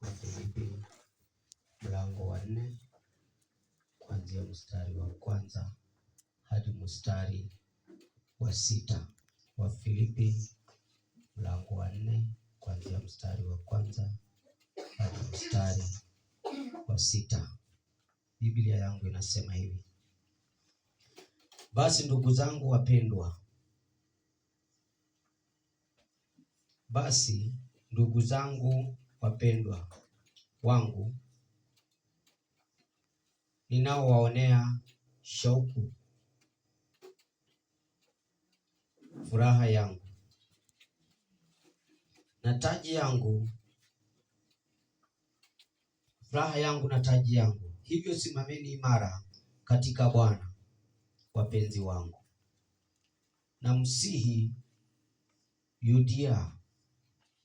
Wafilipi mlango wa 4 kuanzia mstari wa kwanza hadi mstari wa 6. Wafilipi mlango wa 4 kuanzia mstari wa kwanza hadi mstari wa 6. Biblia yangu inasema hivi: Basi ndugu zangu wapendwa wangu, ninaowaonea shauku, furaha yangu na taji yangu, hivyo simameni imara katika Bwana, wapenzi wangu. Na msihi Yudia,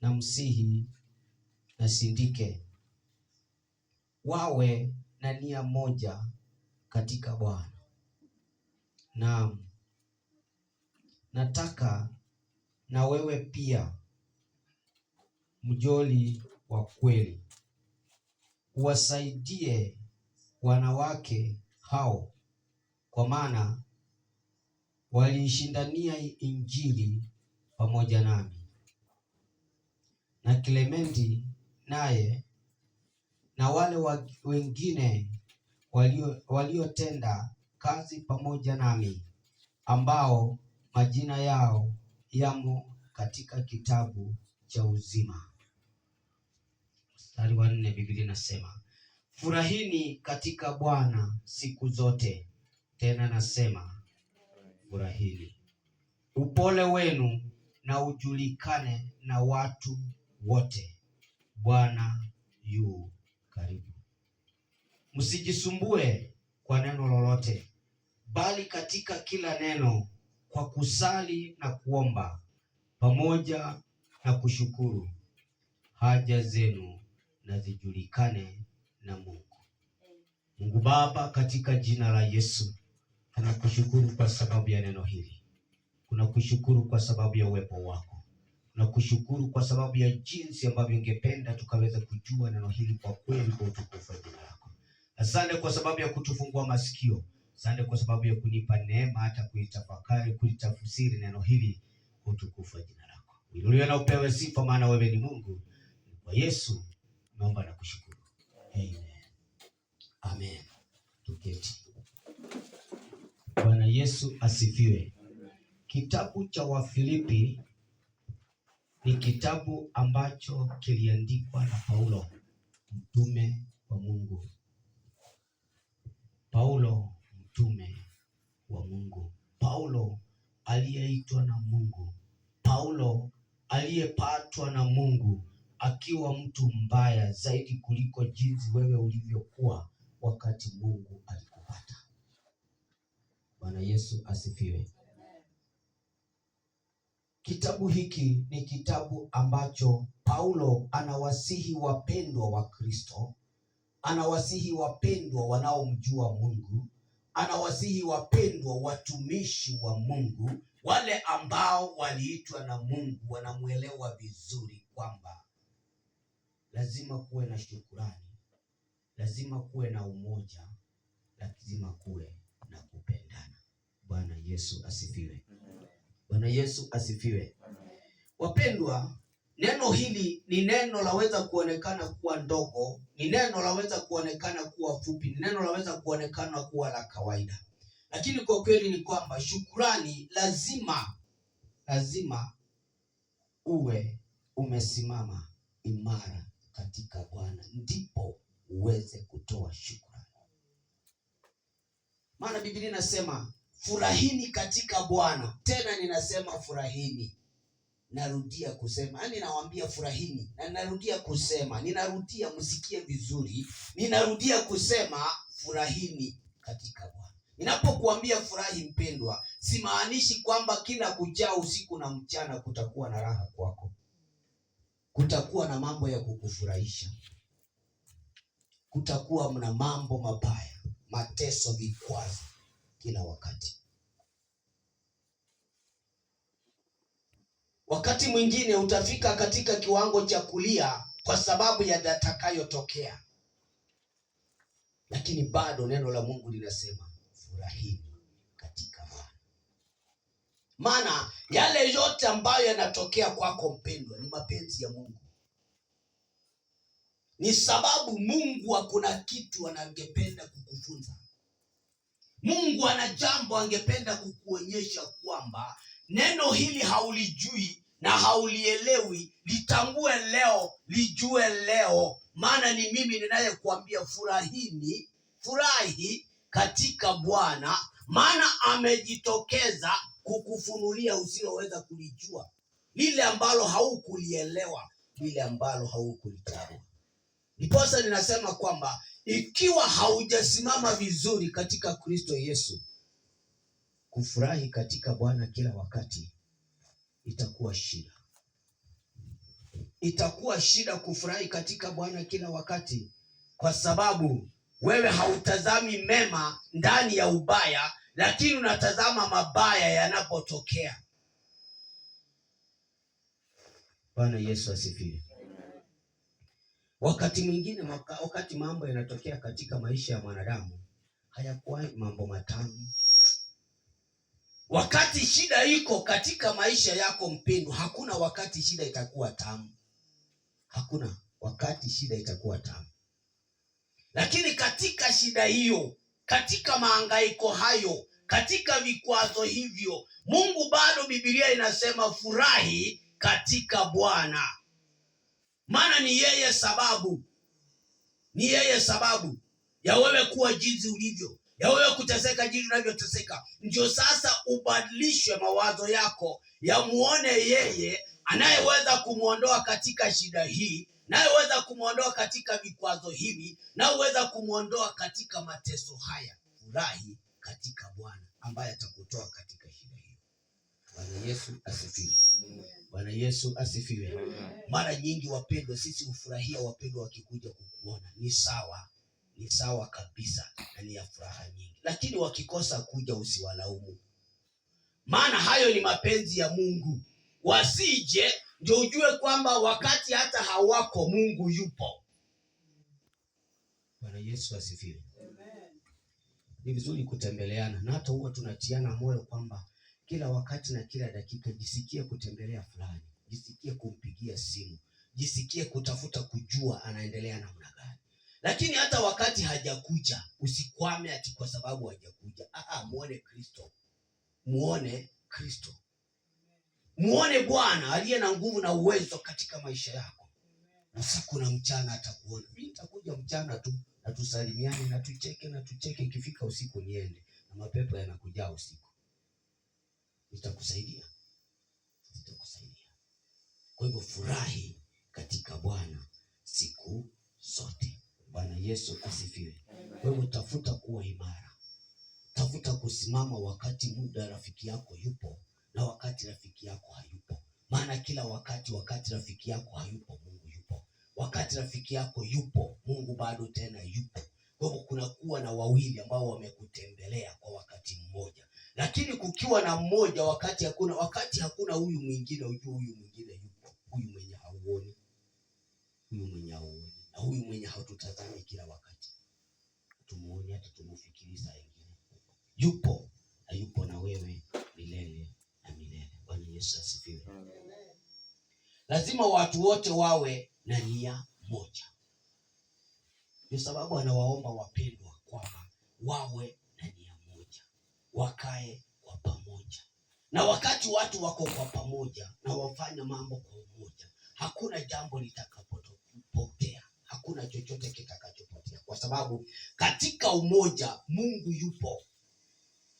na msihi na Sindike wawe na nia moja katika Bwana. Na nataka na wewe pia, mjoli wa kweli, uwasaidie wanawake hao, kwa maana waliishindania Injili pamoja nami. Na Klementi naye na wale wengine waliotenda kazi pamoja nami, ambao majina yao yamo katika kitabu cha uzima. Mstari wa 4, Biblia inasema, furahini katika Bwana siku zote. Tena nasema furahini. Upole wenu na ujulikane na watu wote. Bwana yu karibu. Msijisumbue kwa neno lolote, bali katika kila neno kwa kusali na kuomba pamoja na kushukuru, haja zenu na zijulikane na Mungu. Mungu Baba, katika jina la Yesu, tunakushukuru kwa sababu ya neno hili. Tunakushukuru kwa sababu ya uwepo wako. Tunakushukuru kwa sababu ya jinsi ambavyo ungependa tukaweza kujua neno hili kwa kweli, kwa utukufu wa jina lako. Asante kwa sababu ya kutufungua masikio. Asante kwa sababu ya kunipa neema hata kuitafakari, kulitafsiri neno hili kwa utukufu wa jina lako. Inuliwe na upewe sifa, maana wewe ni Mungu. Kwa Yesu naomba na kushukuru. Amen. Amen. Tuketi. Bwana Yesu asifiwe. Kitabu cha Wafilipi ni kitabu ambacho kiliandikwa na Paulo, mtume wa Mungu. Paulo, mtume wa Mungu. Paulo aliyeitwa na Mungu. Paulo aliyepatwa na Mungu akiwa mtu mbaya zaidi kuliko jinsi wewe ulivyokuwa wakati Mungu alikupata. Bwana Yesu asifiwe. Kitabu hiki ni kitabu ambacho Paulo anawasihi wapendwa wa Kristo, anawasihi wapendwa wanaomjua Mungu, anawasihi wapendwa watumishi wa Mungu, wale ambao waliitwa na Mungu, wanamuelewa vizuri kwamba lazima kuwe na shukrani, lazima kuwe na umoja, lazima kuwe na kupendana. Bwana Yesu asifiwe. Bwana Yesu asifiwe. Wapendwa, neno hili ni neno laweza kuonekana kuwa ndogo, ni neno laweza kuonekana kuwa fupi, ni neno laweza kuonekana kuwa la kawaida. Lakini kwa kweli ni kwamba shukrani lazima uwe umesimama imara katika Bwana, ndipo uweze kutoa shukrani. Maana Biblia inasema furahini katika Bwana. Tena ninasema furahini. Narudia kusema, yani nawaambia furahini, na narudia kusema, ninarudia msikie vizuri, ninarudia kusema furahini katika Bwana. Ninapokuambia furahi mpendwa, simaanishi kwamba kila kuchao usiku na mchana kutakuwa na raha kwako. Kutakuwa na mambo ya kukufurahisha. Kutakuwa na mambo mabaya, mateso, vikwazo kila wakati. Wakati mwingine utafika katika kiwango cha kulia kwa sababu ya yatakayotokea, lakini bado neno la Mungu linasema furahini katika Bwana. Maana yale yote ambayo yanatokea kwako mpendwa ni mapenzi ya Mungu. Ni sababu Mungu hakuna kitu angependa kukufunza. Mungu ana jambo angependa kukuonyesha kwamba neno hili haulijui na haulielewi, litambue leo, lijue leo. Maana ni mimi ninayekuambia furahi katika Bwana, maana amejitokeza kukufunulia usiloweza kulijua, lile ambalo haukulielewa, lile ambalo haukulitambua. Ndiposa ninasema kwamba ikiwa haujasimama vizuri katika Kristo Yesu, kufurahi katika Bwana kila wakati itakuwa shida. Itakuwa shida kufurahi katika Bwana kila wakati, kwa sababu wewe hautazami mema ndani ya ubaya, lakini unatazama mabaya yanapotokea. Bwana Yesu asifiwe. Wakati mwingine, wakati mambo yanatokea katika maisha ya mwanadamu, hayakuwa mambo matamu. Wakati shida iko katika maisha yako mpendwa, hakuna wakati shida itakuwa tamu. Hakuna wakati shida itakuwa tamu. Lakini katika shida hiyo, katika mahangaiko hayo, katika vikwazo hivyo, Mungu bado, Biblia inasema furahi katika Bwana. Maana ni yeye sababu ya wewe kuwa jinsi ulivyo, ya wewe kuteseka jinsi unavyoteseka. Ndio sasa ubadilishwe mawazo yako, ya muone yeye anayeweza kumuondoa katika shida hii, anayeweza kumuondoa katika vikwazo hivi, anayeweza kumuondoa katika mateso haya. Furahi katika Bwana ambaye atakutoa katika shida hii. Bwana Yesu asifiwe. Bwana Yesu asifiwe. Mara nyingi wapendwa, sisi hufurahia wapendwa wakikuja kukuona. Ni sawa kabisa na ni ya furaha nyingi. Lakini wakikosa kuja usiwalaumu. Maana hayo ni mapenzi ya Mungu. Wasije ndio ujue kwamba wakati hata hawako Mungu yupo. Bwana Yesu asifiwe. Ni vizuri kutembeleana, na hata huwa tunatiana moyo kwamba kila wakati na kila dakika jisikie kutembelea fulani, jisikie kumpigia simu, jisikie kutafuta kujua anaendelea namna gani. Lakini hata wakati hajakuja, usikwame ati kwa sababu hajakuja. Muone Kristo. Muone Bwana aliye na nguvu na uwezo katika maisha yako. Usiku na mchana atakuona. Mimi nitakuja mchana tu na tusalimiane na tucheke, ikifika usiku niende. Na mapepo yanakuja usiku. Nitakusaidia. Kwa hivyo furahi katika Bwana siku zote. Bwana Yesu asifiwe. Kwa hivyo tafuta kuwa imara. Tafuta kusimama wakati muda rafiki yako yupo na wakati rafiki yako hayupo. Maana kila wakati rafiki yako hayupo, Mungu yupo. Wakati rafiki yako yupo, Mungu bado tena yupo. Kwa hivyo kunakuwa na wawili ambao wamekutembelea kwa wakati mmoja. Lakini kukiwa na mmoja wakati hakuna huyu mwingine, ujue huyu mwingine yupo. Huyu mwenye hauoni. Na huyu mwenye hatutazami kila wakati. Tumuone hata tumufikiri saa nyingine. Yupo na wewe milele na milele. Bwana Yesu asifiwe. Lazima watu wote wawe na nia moja. Ndio sababu anawaomba wapendwa kwamba wawe na nia moja, wakae kwa pamoja. Na wakati watu wako kwa pamoja na wafanya mambo kwa umoja, hakuna jambo litakapopotea, hakuna chochote kitakachopotea, kwa sababu katika umoja Mungu yupo,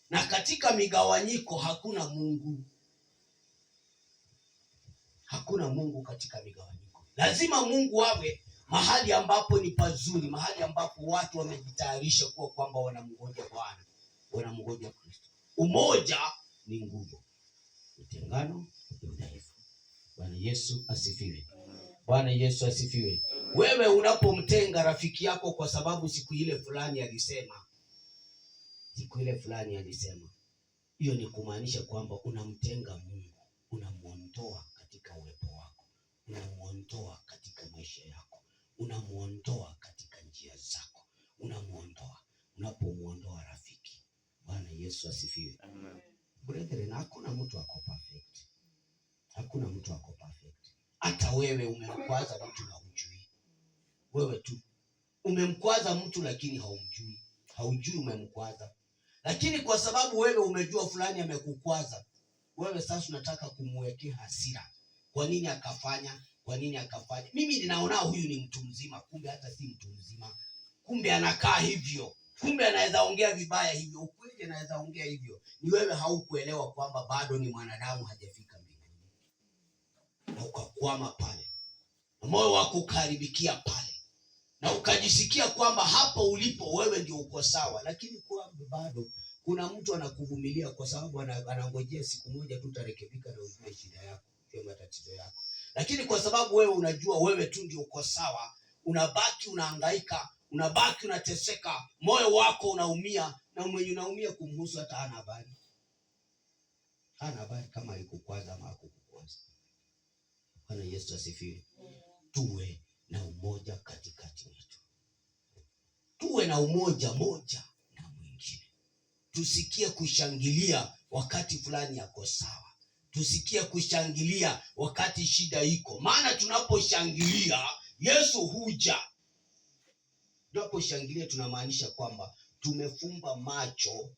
na katika migawanyiko hakuna Mungu. Hakuna Mungu katika migawanyiko. Lazima Mungu awe mahali ambapo ni pazuri, mahali ambapo watu wamejitayarisha kuwa kwamba wanamngoja Bwana, wanamngoja Kristo. Umoja ni nguvu, utengano ni udhaifu. Bwana Yesu asifiwe. Bwana Yesu asifiwe. Wewe unapomtenga rafiki yako kwa sababu siku ile fulani alisema, hiyo ni kumaanisha kwamba unamtenga Mungu, unamwondoa katika uwepo wako, unamuondoa katika maisha yako, unamuondoa katika njia zako, unamuondoa. Unapomuondoa rafiki. Bwana Yesu asifiwe. Amen. Brethren, hakuna mtu ako perfect. Hakuna mtu ako perfect. Hata wewe umemkwaza mtu na hujui. Wewe tu umemkwaza mtu lakini haumjui. Haujui umemkwaza. Lakini kwa sababu wewe umejua fulani amekukwaza, wewe sasa unataka kumwekea hasira. Kwa nini akafanya? Kwa nini akafanya? Mimi ninaona huyu ni mtu mzima, kumbe hata si mtu mzima. Kumbe anakaa hivyo. Kumbe anaweza ongea vibaya hivyo. Ukweli anaweza ongea hivyo. Ni wewe haukuelewa kwamba bado ni mwanadamu, hajafika mbinguni. Na ukakwama pale. Na moyo wako ukaharibikia pale. Na ukajisikia kwamba hapo ulipo wewe ndio uko sawa. Lakini kwa bado kuna mtu anakuvumilia kwa sababu anangojea siku moja tu utarekebika na ujue shida yako, ujue matatizo yako. Lakini kwa sababu wewe unajua wewe tu ndio uko sawa, unabaki unahangaika, unabaki unateseka, moyo wako unaumia, na mwenye unaumia kumhusu hata hana habari. Hana habari kama alikukwaza ama hakukukwaza. Bwana Yesu asifiwe. Tuwe na umoja katikati yetu. Tuwe na umoja moja na mwingine. Tusikie kushangilia wakati fulani yako sawa. Tusikie kushangilia wakati shida iko. Maana tunaposhangilia Yesu huja. Tunaposhangilia tunamaanisha kwamba tumefumba macho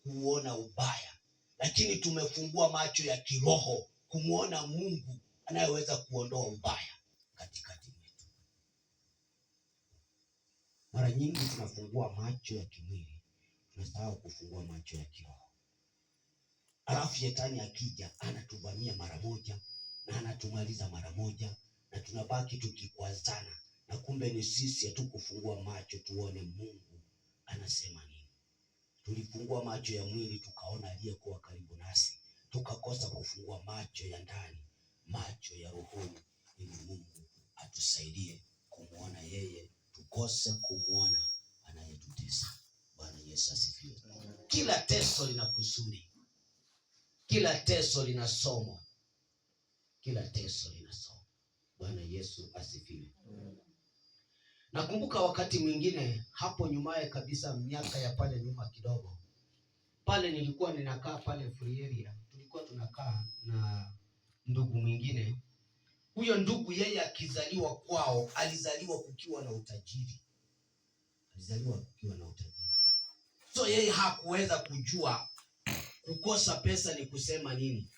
kuona ubaya, lakini tumefungua macho ya kiroho kumuona Mungu anayeweza kuondoa ubaya katikati yetu. Mara nyingi tunafungua macho ya kimwili, tunasahau kufungua macho ya kiroho. Alafu shetani akija anatuvamia mara moja na anatumaliza mara moja, na tunabaki tukikwazana, na kumbe ni sisi hatukufungua macho tuone Mungu anasema nini. Tulifungua macho ya mwili tukaona aliyekuwa karibu nasi, tukakosa kufungua macho ya ndani, macho ya rohoni, ili Mungu atusaidie kumuona yeye, tukose kumuona anayetutesa. Bwana Yesu asifiwe. Kila teso lina kusudi. Kila teso lina somo. Kila teso lina somo. Bwana Yesu asifiwe. Nakumbuka wakati mwingine hapo nyumaye kabisa, miaka ya pale nyuma kidogo, pale nilikuwa ninakaa pale free area. Tulikuwa tunakaa na ndugu mwingine. Huyo ndugu yeye akizaliwa kwao, alizaliwa kukiwa na utajiri. Alizaliwa kukiwa na utajiri. So yeye hakuweza kujua kukosa pesa ni kusema nini,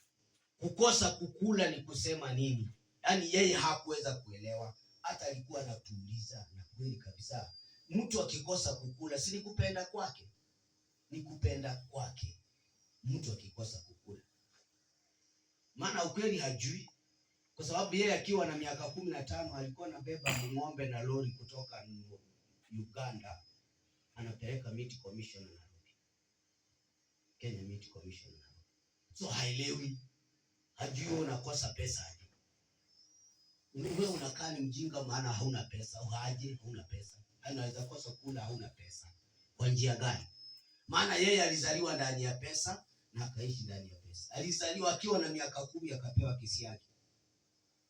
kukosa kukula ni kusema nini. Yaani yeye hakuweza kuelewa. Hata alikuwa anatuuliza, na kweli kabisa, mtu akikosa kukula si ni kupenda kwake? Ni kupenda kwake mtu akikosa kukula. Maana ukweli hajui, kwa sababu yeye akiwa na miaka 15 alikuwa anabeba ng'ombe na lori kutoka Uganda, anapeleka Meat Commission na Kenya Meat Commission. So haelewi, hajui unakosa pesa aje. Wewe unakaa ni mjinga maana hauna pesa. Haje hauna pesa. Anaweza kosa kula, hauna pesa. Kwa njia gani? Maana yeye alizaliwa ndani ya pesa na akaishi ndani ya pesa. Alizaliwa akiwa na miaka 10 akapewa kisiagi.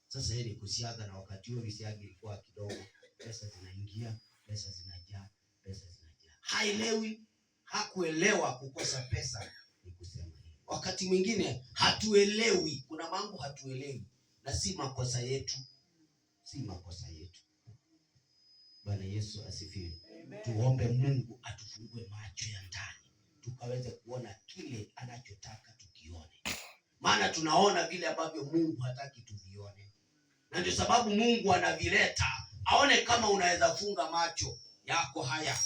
Sasa yeye ni kusiaga, na wakati huo kisiagi ilikuwa kidogo, pesa zinaingia, pesa zinajaa, pesa zinajaa. Haelewi, hakuelewa kukosa pesa ni kusema nini. Wakati mwingine hatuelewi, kuna mambo hatuelewi, na si makosa yetu. Si makosa yetu. Bwana Yesu asifiwe. Tuombe Mungu atufungue macho ya ndani, tukaweze kuona kile anachotaka tukione. Maana tunaona vile ambavyo Mungu hataki tuvione. Na ndio sababu Mungu anavileta, aone kama unaweza funga macho yako haya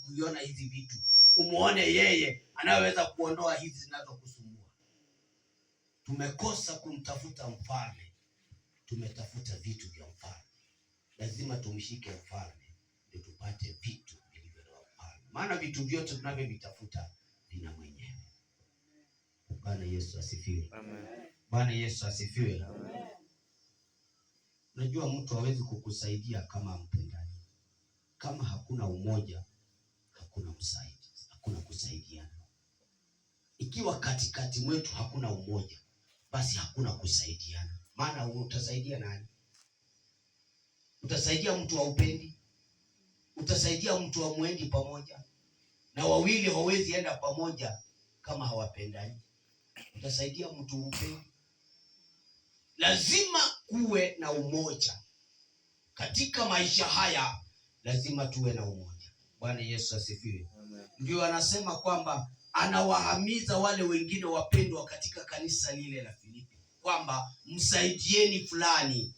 kuiona hizi vitu. Umuone yeye anayeweza kuondoa hizi zinazokusumbua. Tumekosa kumtafuta mfalme, tumetafuta vitu vya mfalme. Lazima tumshike mfalme ndio tupate vitu vilivyo vya mfalme. Maana vitu vyote tunavyovitafuta vina mwenyewe. Bwana Yesu asifiwe. Amen. Bwana Yesu asifiwe. Amen. Unajua mtu hawezi kukusaidia kama mpendani. Kama hakuna umoja, hakuna usaidizi, hakuna kusaidiana. Ikiwa katikati mwetu hakuna umoja, basi hakuna kusaidiana. Maana utasaidia nani? Utasaidia mtu wa upendi? Utasaidia mtu wa mwendi pamoja? Na wawili hawawezi enda pamoja kama hawapendani. Utasaidia mtu upendi? Lazima kuwe na umoja katika maisha haya, lazima tuwe na umoja. Bwana Yesu asifiwe. Ndio anasema kwamba anawahamiza wale wengine wapendwa katika kanisa lile la Filipi kwamba msaidieni fulani,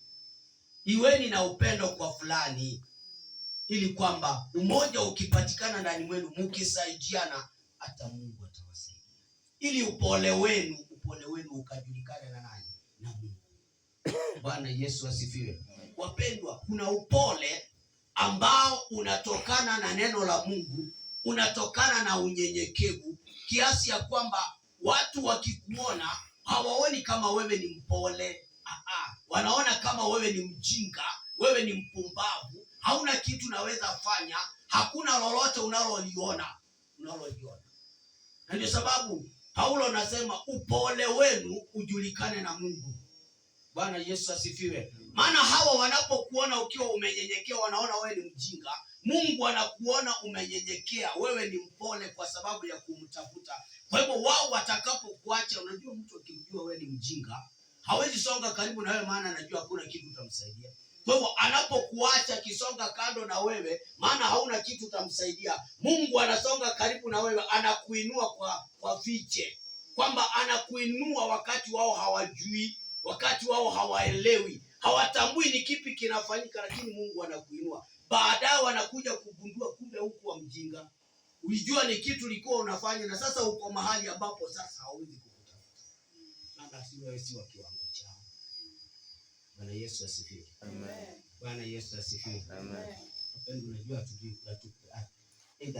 iweni na upendo kwa fulani, ili kwamba umoja ukipatikana ndani mwenu, mkisaidiana, hata Mungu atawasaidia, ili upole wenu ukajulikane na nani? Na Mungu. Bwana Yesu asifiwe. Wapendwa, kuna upole ambao unatokana na neno la Mungu, unatokana na unyenyekevu, kiasi ya kwamba watu wakikuona hawaoni kama wewe ni mpole. Wanaona kama wewe ni mjinga, wewe ni mpumbavu, hauna kitu naweza fanya, hakuna lolote unaloliona. Na ndio sababu Paulo anasema upole wenu ujulikane na Mungu. Bwana Yesu asifiwe. Maana hawa wanapokuona ukiwa umenyenyekea, wanaona wewe ni mjinga. Mungu anakuona umenyenyekea, wewe ni mpole kwa sababu ya kumtafuta. Kwa hivyo wao watakapokuacha, unajua mtu akijua wewe ni mjinga hawezi songa karibu na wewe, maana anajua hakuna kitu utamsaidia. Kwa hivyo anapokuacha kisonga kando na wewe, maana hauna kitu utamsaidia, Mungu anasonga karibu na wewe, anakuinua kwa fiche, kwamba anakuinua wakati wao hawajui, wakati wao hawaelewi, hawatambui ni kipi kinafanyika, lakini Mungu anakuinua. Baadaye wanakuja kugundua kumbe huku wa mjinga. Ulijua ni kitu ulikuwa unafanya, na sasa uko mahali ambapo sasa hauwezi kukutafuta. Maana si wa kiwango chao. Bwana Yesu asifiwe. Amen. Bwana Yesu asifiwe. Amen. Wapendwa, unajua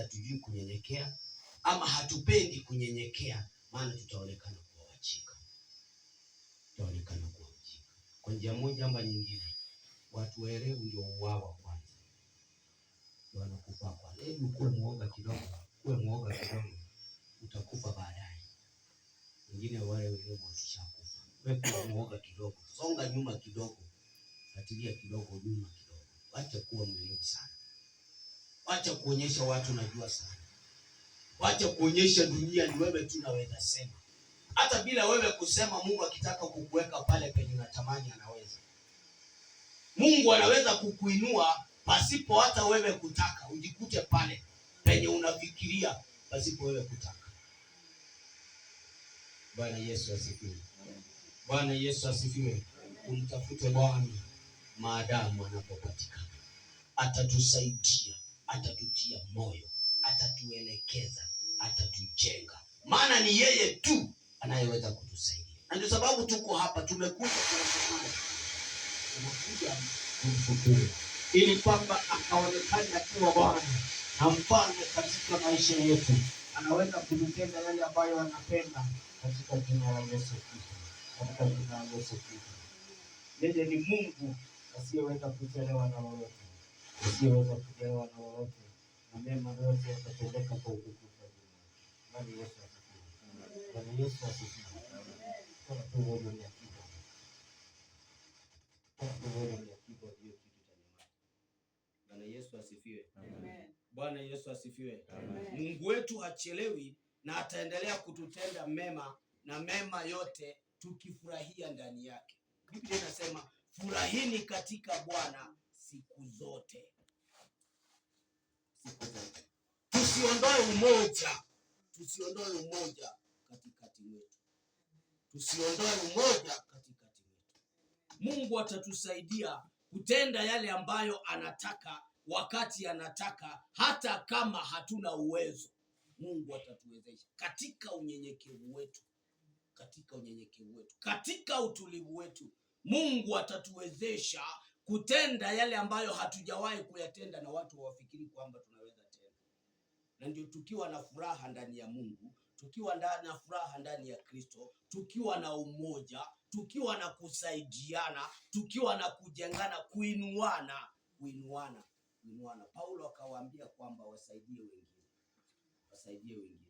hatujui kunyenyekea ama hatupendi kunyenyekea, maana tutaonekana kuwa wajinga. Kwa njia moja ama nyingine, watu waelewe ndio uwawa kwanza. Wanakufa kwanza. Hebu kuwe muoga kidogo, utakufa baadaye. Wengine wale wakishakufa. Wewe kuwa muoga kidogo, songa nyuma kidogo, fuatilia kidogo nyuma kidogo. Acha kuwa mwerevu sana. Acha kuonyesha watu unajua sana. Acha kuonyesha dunia ni wewe tu unaweza sema. Hata bila wewe kusema, Mungu akitaka kukuweka pale penye unatamani anaweza. Mungu anaweza kukuinua pasipo hata wewe kutaka, ujikute pale penye unafikiria pasipo wewe kutaka. Bwana Yesu asifiwe. Bwana Yesu asifiwe. Umtafute Bwana maadamu anapopatikana. Atatusaidia, atatutia moyo, atatuelekeza, atatujenga. Maana ni yeye tu anayeweza kutusaidia. Na ndio sababu tuko hapa, tumekuja kumshukuru ili kwamba akaonekane akiwa Bwana na mfalme katika maisha yetu. Anaweza kututenda yale ambayo anapenda katika jina la Yesu Kristo. Katika jina la Yesu Kristo. Yeye ni Mungu asiyeweza kuchelewa na lolote. Na mema yote yatatendeka kwa utukufu wa jina. Bwana Yesu asifiwe. Bwana Yesu asifiwe. Kwa sababu ya kitu. Bwana Yesu asifiwe. Amen. Bwana Yesu asifiwe. Amen. Mungu wetu hachelewi na ataendelea kututenda mema, na mema yote tukifurahia ndani yake. Biblia inasema furahini katika Bwana siku zote. Tusiondoe umoja katikati mwetu. Mungu atatusaidia kutenda yale ambayo anataka wakati anataka, hata kama hatuna uwezo. Mungu atatuwezesha katika unyenyekevu wetu, katika utulivu wetu. Mungu atatuwezesha kutenda yale ambayo hatujawahi kuyatenda, na watu wafikiri kwamba tunaweza tena. Na ndio tukiwa na furaha ndani ya Mungu, tukiwa na furaha ndani ya Kristo, tukiwa na umoja, tukiwa na kusaidiana, tukiwa na kujengana, kuinuana. Paulo akawaambia kwamba wasaidie wengine.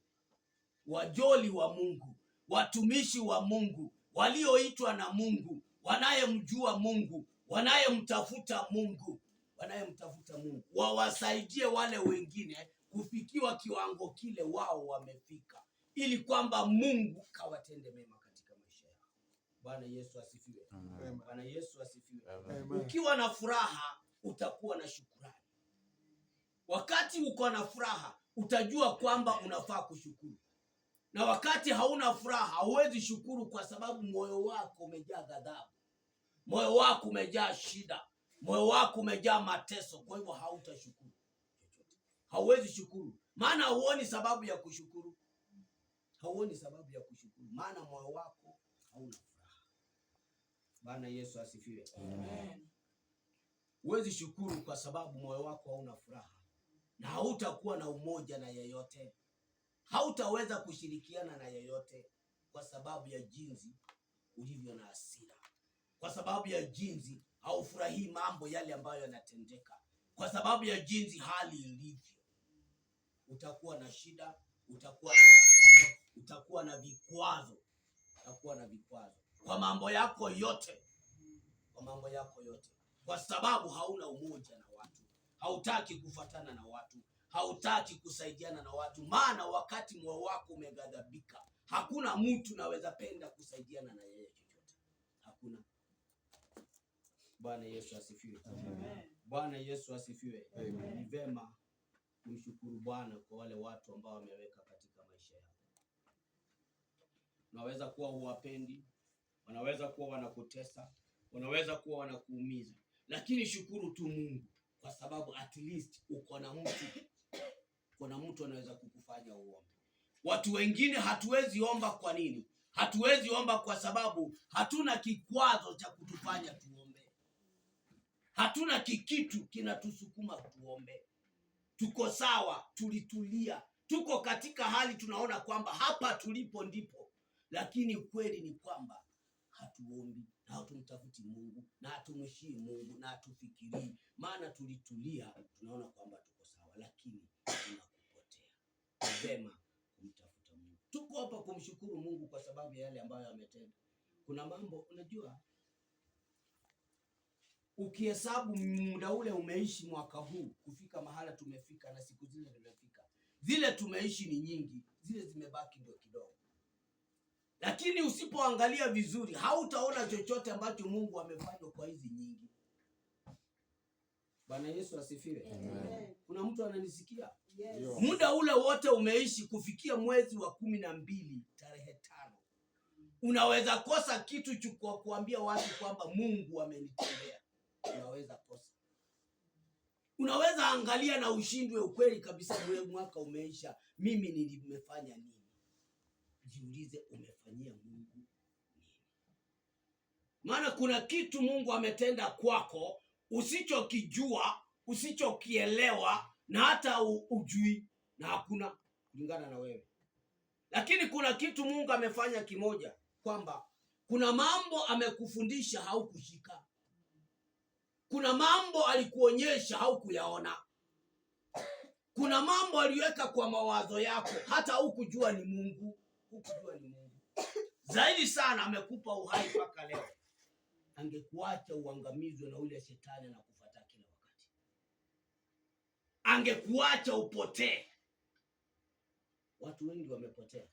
Wajoli wa Mungu, watumishi wa Mungu, walioitwa na Mungu, wanayemjua Mungu, wanayemtafuta Mungu, wawasaidie wale wengine kufikiwa kiwango kile wao wamefika, ili kwamba Mungu kawatende mema katika maisha yao. Bwana Yesu asifiwe. Bwana Yesu asifiwe. Ukiwa na furaha utakuwa na shukrani. Wakati uko na furaha utajua kwamba unafaa kushukuru. Na wakati hauna furaha hauwezi shukuru, kwa sababu moyo wako umejaa ghadhabu. Moyo wako umejaa shida. Moyo wako umejaa mateso. Kwa hivyo hautashukuru chochote. Hauwezi shukuru. Maana huoni sababu ya kushukuru. Maana moyo wako hauna furaha. Bwana Yesu asifiwe. Amen. Huwezi shukuru kwa sababu moyo wako hauna furaha. Na hautakuwa na umoja na yeyote. Hautaweza kushirikiana na yeyote kwa sababu ya jinsi ulivyo na hasira. Kwa sababu ya jinsi haufurahii mambo yale ambayo yanatendeka. Kwa sababu ya jinsi hali ilivyo. Utakuwa na shida, utakuwa na matatizo, utakuwa na vikwazo. Kwa mambo yako yote. Kwa sababu hauna umoja na watu. Hautaki kufuatana na watu. Hautaki kusaidiana na watu. Maana wakati moyo wako umeghadhabika, hakuna mtu naweza penda kusaidiana na yeye chochote. Hakuna. Bwana Yesu asifiwe. Bwana Yesu asifiwe. Ni vema kumshukuru Bwana kwa wale watu ambao wameweka katika maisha yako. Unaweza kuwa huwapendi, wanaweza kuwa wanakutesa, wanaweza kuwa wanakuumiza, lakini shukuru tu Mungu, kwa sababu at least uko na mtu. Kuna mtu anaweza kukufanya uombe. Watu wengine hatuwezi omba. Kwa nini? Hatuwezi omba kwa sababu hatuna kikwazo cha kutufanya tuombe. Hatuna kikitu kinatusukuma tuombe. Tuko sawa, tulitulia. Tuko katika hali tunaona kwamba hapa tulipo ndipo. Lakini kweli ni kwamba hatuombi na hatumtafuti Mungu na hatumshii Mungu na hatufikirii. Maana tulitulia, tunaona kwamba tuko sawa, lakini tunakupotea. Vema kumtafuta Mungu. Tuko hapa kumshukuru Mungu kwa sababu ya yale ambayo ametenda. Kuna mambo unajua, ukihesabu muda ule umeishi mwaka huu kufika mahala tumefika na siku zile zimefika. Zile tumeishi ni nyingi, zile zimebaki ndio kidogo. Lakini usipoangalia vizuri hautaona chochote ambacho Mungu amefanya kwa hizi nyingi. Bwana Yesu asifiwe. Amen. Kuna mtu ananisikia? Yes. Muda ule wote umeishi kufikia mwezi wa 12 tarehe 5. Unaweza kosa kitu cha kuambia watu kwamba Mungu amenitendea. Unaweza kosa. Unaweza angalia na ushindwe ukweli kabisa, mwaka umeisha, mimi nimefanya nini? Jiulize, umefanyia Mungu nini? Maana kuna kitu Mungu ametenda kwako usichokijua, usichokielewa na hata ujui, na hakuna kulingana na wewe. Lakini kuna kitu Mungu amefanya kimoja, kwamba kuna mambo amekufundisha haukushika. Kuna mambo alikuonyesha haukuyaona. Kuna mambo aliweka kwa mawazo yako hata hukujua ni Mungu. Zaidi sana amekupa uhai mpaka leo. Angekuacha uangamizwe na ule shetani na kufuata kila wakati. Angekuacha upotee. Watu wengi wamepotea.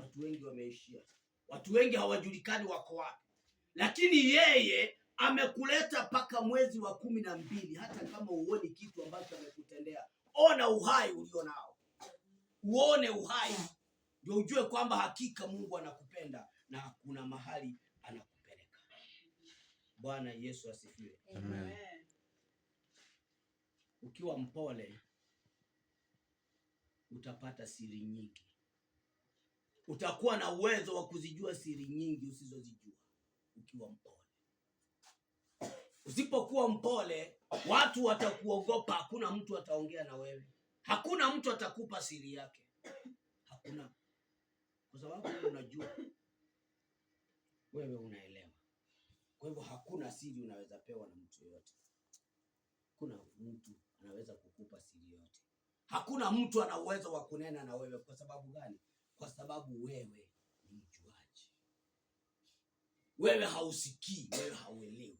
Watu wengi wameishia. Watu wengi hawajulikani wako wapi. Lakini yeye amekuleta mpaka mwezi wa 12. Hata kama uone kitu ambacho amekutendea, ona uhai ulio nao. Uone uhai ndio ujue kwamba hakika Mungu anakupenda na kuna mahali anakupeleka. Bwana Yesu asifiwe. Amen. Ukiwa mpole utapata siri nyingi. Utakuwa na uwezo wa kuzijua siri nyingi usizozijua ukiwa mpole. Usipokuwa mpole, watu watakuogopa, hakuna mtu ataongea na wewe. Hakuna mtu atakupa siri yake. Hakuna. Kwa sababu wewe unajua. Wewe unaelewa. Kwa hivyo hakuna siri unaweza pewa na mtu yote. Hakuna mtu anaweza kukupa siri yote. Hakuna mtu ana uwezo wa kunena na wewe. Kwa sababu gani? Kwa sababu wewe ni mjuaji. wewe hausikii, wewe hauelewi.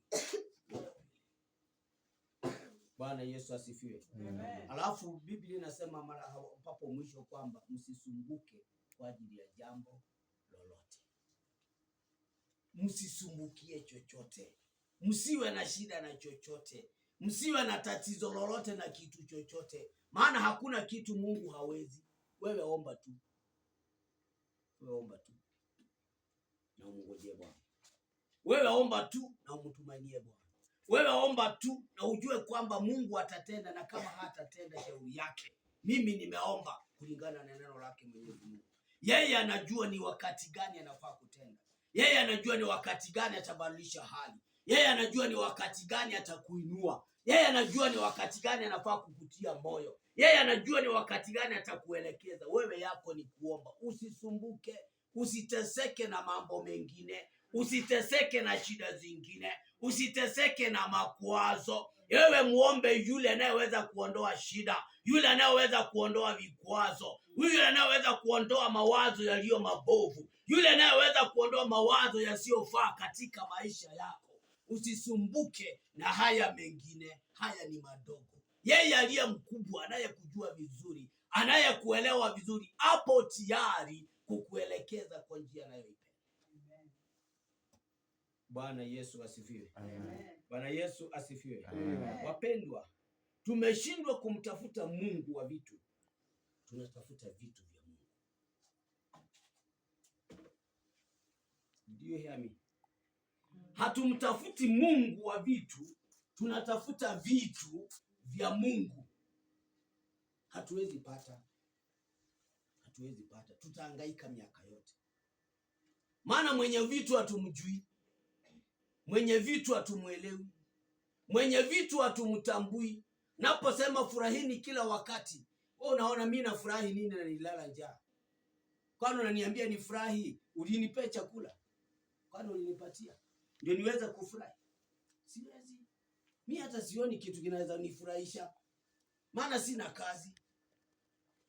Bwana Yesu asifiwe. Alafu Biblia inasema mara hapo mwisho kwamba msisumbuke kwa ajili ya jambo lolote. Msisumbukie chochote. Msiwe na shida na chochote. Msiwe na tatizo lolote na kitu chochote. Maana hakuna kitu Mungu hawezi. Wewe omba tu. Wewe omba tu. Na umngojee Bwana. Wewe omba tu na umtumainie Bwana. Wewe omba tu na ujue kwamba Mungu atatenda, na kama hatatenda shauri yake. Mimi nimeomba kulingana na neno lake Mwenyezi Mungu. Yeye anajua ni wakati gani anafaa kutenda. Yeye anajua ni wakati gani atabadilisha hali. Yeye anajua ni wakati gani atakuinua. Yeye anajua ni wakati gani anafaa kukutia moyo. Yeye anajua ni wakati gani atakuelekeza. Wewe yako ni kuomba. Usisumbuke, usiteseke na mambo mengine, usiteseke na shida zingine, usiteseke na makwazo. Wewe muombe yule anayeweza kuondoa shida, yule anayeweza kuondoa vikwazo, yule anayeweza kuondoa mawazo yaliyo mabovu, yule anayeweza kuondoa mawazo yasiyofaa katika maisha yako. Usisumbuke na haya mengine, haya ni madogo. Yeye aliye mkubwa, anayekujua vizuri, anayekuelewa vizuri, hapo tayari kukuelekeza kwa njia anayoipenda. Bwana Yesu asifiwe. Bwana Yesu asifiwe. Wapendwa, tumeshindwa kumtafuta Mungu wa vitu. Tunatafuta vitu vya Mungu. Do you hear me? Hatumtafuti Mungu wa vitu, tunatafuta vitu vya Mungu. Hatuwezi pata. Tutahangaika miaka yote. Maana mwenye vitu hatumjui. Mwenye vitu hatumuelewi. Mwenye vitu hatumtambui. Naposema furahini kila wakati, wewe unaona mimi nafurahi nini na nilala njaa? Kwani unaniambia nifurahi? Ulinipea chakula? Kwani ulinipatia ndio niweze kufurahi? Siwezi. Mimi hata sioni kitu kinaweza nifurahisha. Maana sina kazi.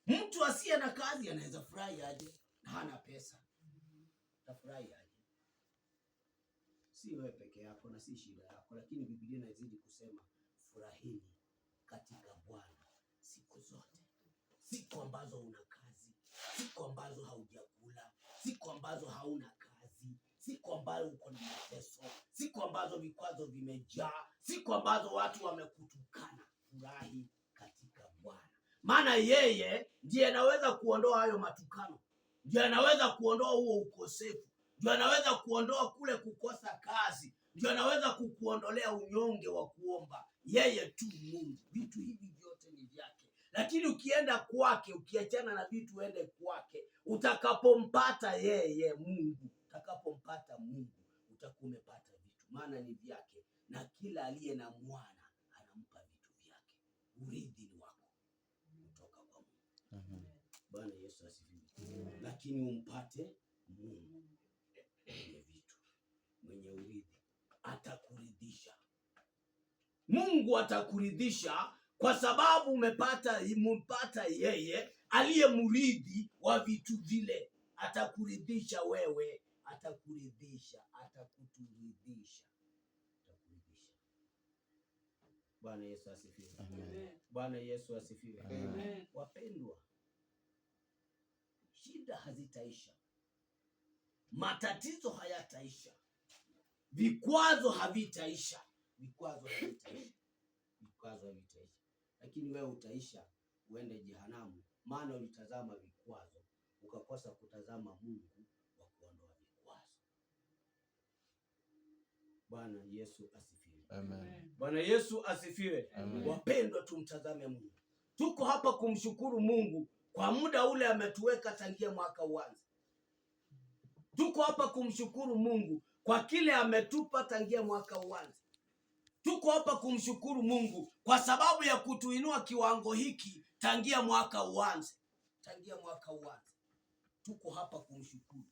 Mtu asiye na kazi anaweza furahi aje? Hana pesa. Tafurahi aje? Si wewe peke yako na si shida yako, lakini Biblia inazidi kusema furahini katika Bwana siku zote. Siku ambazo una kazi, siku ambazo haujakula, siku ambazo hauna kazi, siku ambazo uko na mateso, siku ambazo vikwazo vimejaa, siku ambazo watu wamekutukana, furahi katika Bwana. Maana yeye ndiye anaweza kuondoa hayo matukano. Ndiye anaweza kuondoa huo ukosefu. Ndiye anaweza kuondoa kule kukosa kazi. Ndiye anaweza kukuondolea unyonge wa kuomba. Yeye tu Mungu. Vitu hivi vyote ni vyake. Lakini ukienda kwake, ukiachana na vitu uende kwake, utakapompata yeye Mungu, utakapompata Mungu, utakuwa umepata vitu. Maana ni vyake, na kila aliye na mwana anampa vitu vyake. Urithi ni wako kutoka kwa Mungu. Bwana Yesu asifiwe. Lakini umpate Mungu mwenye vitu, mwenye urithi, atakuridhisha. Mungu atakuridhisha kwa sababu umempata yeye aliye murithi wa vitu vile. Atakuridhisha wewe, atakuridhisha, atakuturidhisha. Bwana Yesu asifiwe. Bwana Yesu asifiwe. Wapendwa, shida hazitaisha. Matatizo hayataisha. Vikwazo havitaisha. Lakini wewe utaisha uende jehanamu, maana ulitazama vikwazo ukakosa kutazama Mungu wa kuondoa vikwazo. Bwana Yesu asifiwe. Bwana Yesu asifiwe. Wapendwa, tumtazame Mungu. Tuko hapa kumshukuru Mungu kwa muda ule ametuweka tangia mwaka uanze. Tuko hapa kumshukuru Mungu kwa kile ametupa tangia mwaka uanze. Tuko hapa kumshukuru Mungu kwa sababu ya kutuinua kiwango hiki tangia mwaka uanze. Tuko hapa kumshukuru.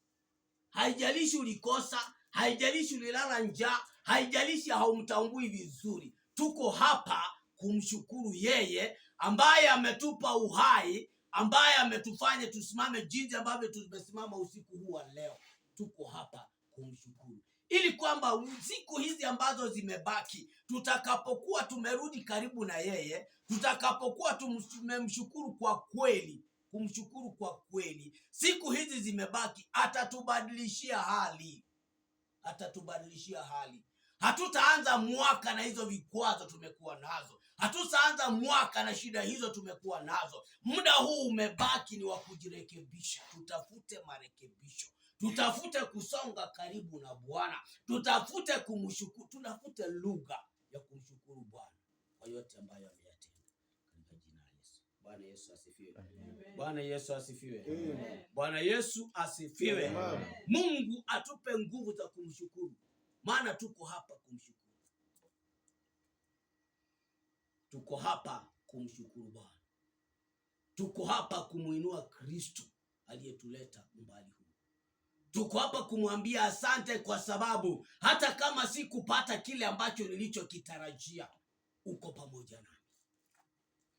Haijalishi ulikosa, haijalishi ulilala njaa, haijalishi haumtambui vizuri. Tuko hapa kumshukuru yeye ambaye ametupa uhai, ambaye ametufanya tusimame jinsi ambavyo tumesimama usiku huu wa leo. Tuko hapa kumshukuru. ili kwamba siku hizi ambazo zimebaki, tutakapokuwa tumerudi karibu na yeye, tutakapokuwa tumemshukuru kwa kweli, kumshukuru kwa kweli, siku hizi zimebaki, atatubadilishia hali. Atatubadilishia hali. Hatutaanza mwaka na hizo vikwazo tumekuwa nazo. Hatutaanza mwaka na shida hizo tumekuwa nazo. Muda huu umebaki ni wa kujirekebisha. Tutafute marekebisho. Tutafute kusonga karibu na Bwana. Tutafute kumshukuru. Tutafute lugha ya kumshukuru Bwana kwa yote ambayo ameyatenda. Katika jina la Yesu. Bwana Yesu asifiwe. Bwana Yesu asifiwe. Bwana Yesu asifiwe. Mungu atupe nguvu za kumshukuru. Maana tuko hapa kumshukuru. Tuko hapa kumshukuru Bwana. Tuko hapa kumuinua Kristo aliyetuleta umbali huu. Tuko hapa kumwambia asante kwa sababu hata kama sikupata kile ambacho nilichokitarajia, uko pamoja nami.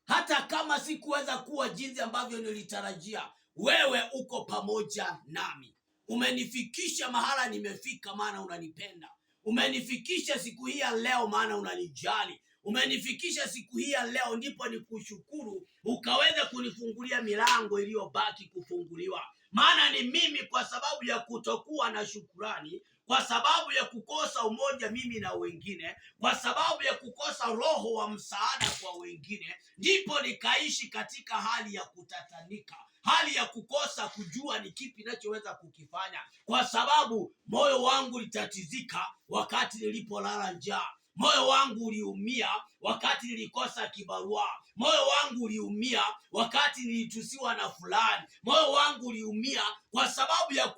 Hata kama sikuweza kuwa jinsi ambavyo nilitarajia, wewe uko pamoja nami. Umenifikisha mahala nimefika maana unanipenda. Umenifikisha siku hii ya leo maana unanijali. Umenifikisha siku hii ya leo ndipo nikushukuru, ukaweza kunifungulia milango iliyobaki kufunguliwa. Maana ni mimi kwa sababu ya kutokuwa na shukurani, kwa sababu ya kukosa umoja mimi na wengine, kwa sababu ya kukosa roho wa msaada kwa wengine, ndipo nikaishi katika hali ya kutatanika, hali ya kukosa kujua ni kipi ninachoweza kukifanya, kwa sababu moyo wangu litatizika wakati nilipolala njaa. Moyo wangu uliumia wakati nilikosa kibarua. Moyo wangu uliumia wakati nilitusiwa na fulani. Moyo wangu uliumia kwa sababu ya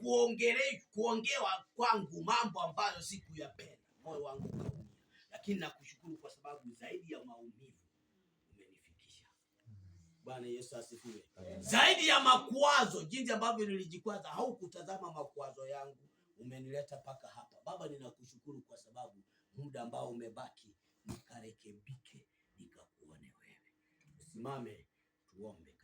kuongewa kwangu mambo ambayo sikuyapenda. Moyo wangu ukaumia. Lakini nakushukuru kwa sababu zaidi ya maumivu umenifikisha. Bwana Yesu asifiwe. Zaidi ya makwazo, jinsi ambavyo nilijikwaza, haukutazama makwazo yangu, umenileta paka hapa. Baba, ninakushukuru kwa sababu muda ambao umebaki nikarekebike, nikakuone wewe. Usimame tuombe.